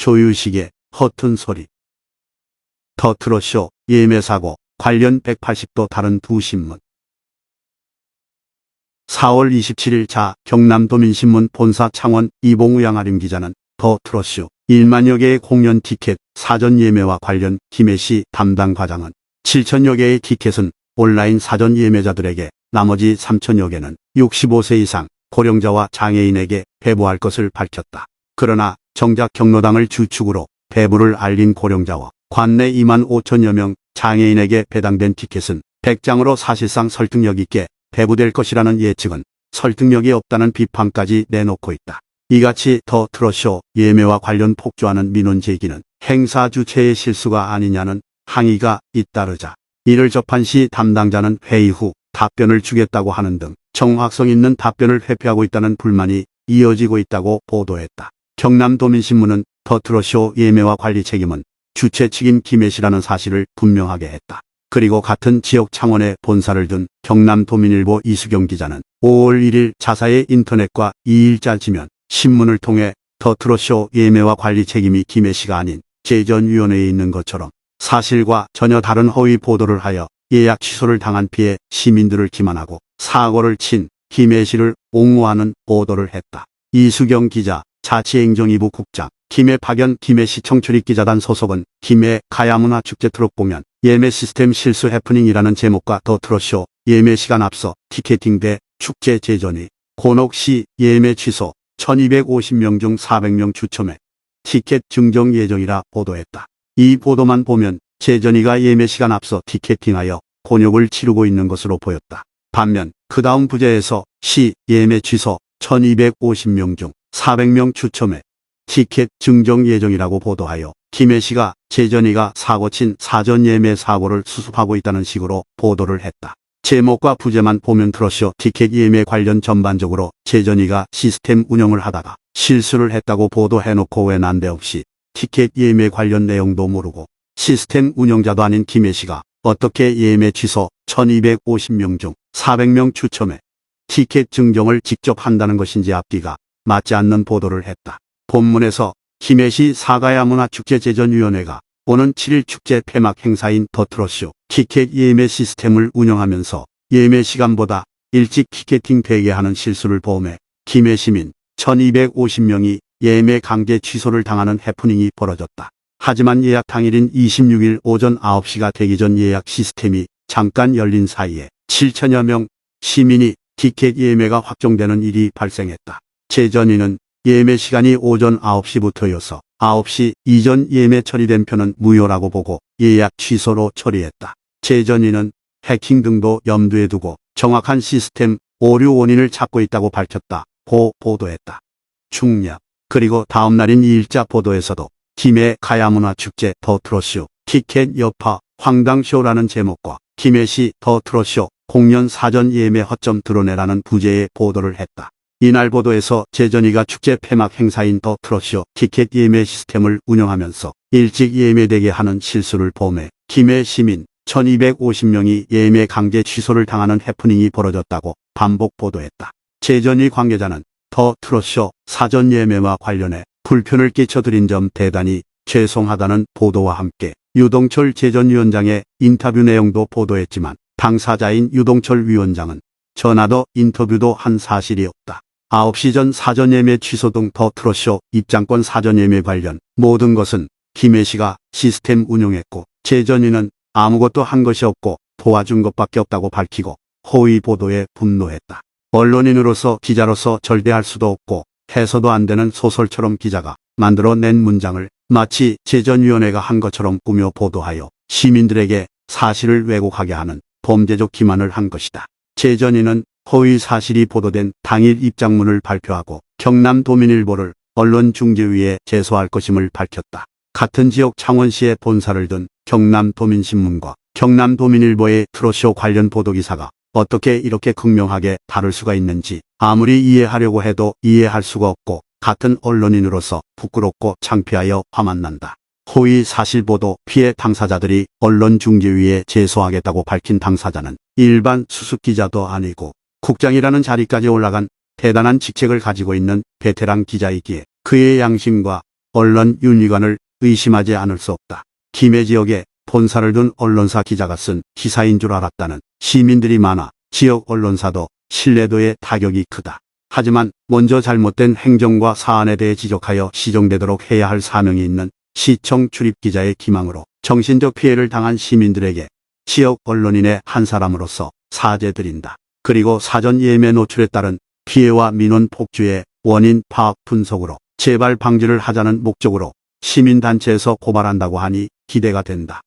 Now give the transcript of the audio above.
조유식의 허튼 소리. 더 트롯쇼 예매사고 관련 180도 다른 두 신문. 4월 27일 자 경남도민신문 본사 창원 이봉우 양아림 기자는 더 트롯쇼 1만여 개의 공연 티켓 사전 예매와 관련 김해시 담당 과장은 7천여 개의 티켓은 온라인 사전 예매자들에게 나머지 3천여 개는 65세 이상 고령자와 장애인에게 배부할 것을 밝혔다. 그러나 정작 경로당을 주축으로 배부를 알린 고령자와 관내 2만 5천여 명 장애인에게 배당된 티켓은 100장으로 사실상 설득력 있게 배부될 것이라는 예측은 설득력이 없다는 비판까지 내놓고 있다. 이같이 더 트롯쇼 예매와 관련 폭주하는 민원 제기는 행사 주체의 실수가 아니냐는 항의가 잇따르자 이를 접한 시 담당자는 회의 후 답변을 주겠다고 하는 등 정확성 있는 답변을 회피하고 있다는 불만이 이어지고 있다고 보도했다. 경남도민신문은 더 트롯쇼 예매와 관리 책임은 주최 측인 김해시라는 사실을 분명하게 했다. 그리고 같은 지역 창원에 본사를 둔 경남도민일보 이수경 기자는 5월 1일 자사의 인터넷과 2일자 지면 신문을 통해 더 트롯쇼 예매와 관리 책임이 김해시가 아닌 제전위원회에 있는 것처럼 사실과 전혀 다른 허위 보도를 하여 예약 취소를 당한 피해 시민들을 기만하고 사고를 친 김해시를 옹호하는 보도를 했다. 이수경 기자, 자치행정이부 국장, 김해 파견 김해시청 출입기자단 소속은 김해 가야문화축제 트롯 공연 예매 시스템 실수 해프닝이라는 제목과 더 트롯쇼 예매 시간 앞서 티켓팅 대 축제 재전이 곤혹시 예매 취소 1250명 중 400명 추첨해 티켓 증정 예정이라 보도했다. 이 보도만 보면 재전이가 예매 시간 앞서 티켓팅하여 곤욕을 치르고 있는 것으로 보였다. 반면 그 다음 부제에서 시 예매 취소 1250명 중 400명 추첨해 티켓 증정 예정이라고 보도하여 김해시가 재전이가 사고친 사전 예매 사고를 수습하고 있다는 식으로 보도를 했다. 제목과 부제만 보면 트롯쇼 티켓 예매 관련 전반적으로 재전이가 시스템 운영을 하다가 실수를 했다고 보도해놓고 왜 난데없이 티켓 예매 관련 내용도 모르고 시스템 운영자도 아닌 김해시가 어떻게 예매 취소 1250명 중 400명 추첨해 티켓 증정을 직접 한다는 것인지 앞뒤가 맞지 않는 보도를 했다. 본문에서 김해시 사가야문화축제 재전위원회가 오는 7일 축제 폐막 행사인 더 트롯쇼 티켓 예매 시스템을 운영하면서 예매 시간보다 일찍 티켓팅 되게 하는 실수를 범해 김해 시민 1250명이 예매 강제 취소를 당하는 해프닝이 벌어졌다. 하지만 예약 당일인 26일 오전 9시가 되기 전 예약 시스템이 잠깐 열린 사이에 7천여 명 시민이 티켓 예매가 확정되는 일이 발생했다. 재전위는 예매 시간이 오전 9시부터여서 9시 이전 예매 처리된 표는 무효라고 보고 예약 취소로 처리했다. 재전위는 해킹 등도 염두에 두고 정확한 시스템 오류 원인을 찾고 있다고 밝혔다고 보도했다. 중략. 그리고 다음 날인 2일자 보도에서도 김해 가야문화축제 더 트롯쇼 티켓 여파 황당쇼라는 제목과 김해시 더 트롯쇼 공연 사전 예매 허점 드러내라는 부제의 보도를 했다. 이날 보도에서 재전이가 축제 폐막 행사인 더 트롯쇼 티켓 예매 시스템을 운영하면서 일찍 예매되게 하는 실수를 범해 김해 시민 1250명이 예매 강제 취소를 당하는 해프닝이 벌어졌다고 반복 보도했다. 재전이 관계자는 더 트롯쇼 사전 예매와 관련해 불편을 끼쳐드린 점 대단히 죄송하다는 보도와 함께 유동철 재전위원장의 인터뷰 내용도 보도했지만 당사자인 유동철 위원장은 전화도 인터뷰도 한 사실이 없다. 9시 전 사전 예매 취소 등 더 트롯쇼 입장권 사전 예매 관련 모든 것은 김해시가 시스템 운용했고 재전위는 아무것도 한 것이 없고 도와준 것밖에 없다고 밝히고 허위 보도에 분노했다. 언론인으로서 기자로서 절대할 수도 없고 해서도 안 되는 소설처럼 기자가 만들어낸 문장을 마치 재전위원회가 한 것처럼 꾸며 보도하여 시민들에게 사실을 왜곡하게 하는 범죄적 기만을 한 것이다. 재전위는 허위 사실이 보도된 당일 입장문을 발표하고 경남도민일보를 언론중재위에 제소할 것임을 밝혔다. 같은 지역 창원시에 본사를 둔 경남도민신문과 경남도민일보의 트롯쇼 관련 보도기사가 어떻게 이렇게 극명하게 다를 수가 있는지 아무리 이해하려고 해도 이해할 수가 없고 같은 언론인으로서 부끄럽고 창피하여 화만 난다. 허위 사실 보도 피해 당사자들이 언론중재위에 제소하겠다고 밝힌 당사자는 일반 수습기자도 아니고 국장이라는 자리까지 올라간 대단한 직책을 가지고 있는 베테랑 기자이기에 그의 양심과 언론 윤리관을 의심하지 않을 수 없다. 김해 지역에 본사를 둔 언론사 기자가 쓴 기사인 줄 알았다는 시민들이 많아 지역 언론사도 신뢰도에 타격이 크다. 하지만 먼저 잘못된 행정과 사안에 대해 지적하여 시정되도록 해야 할 사명이 있는 시청 출입 기자의 기망으로 정신적 피해를 당한 시민들에게 지역 언론인의 한 사람으로서 사죄드린다. 그리고 사전 예매 노출에 따른 피해와 민원 폭주의 원인 파악 분석으로 재발 방지를 하자는 목적으로 시민단체에서 고발한다고 하니 기대가 된다.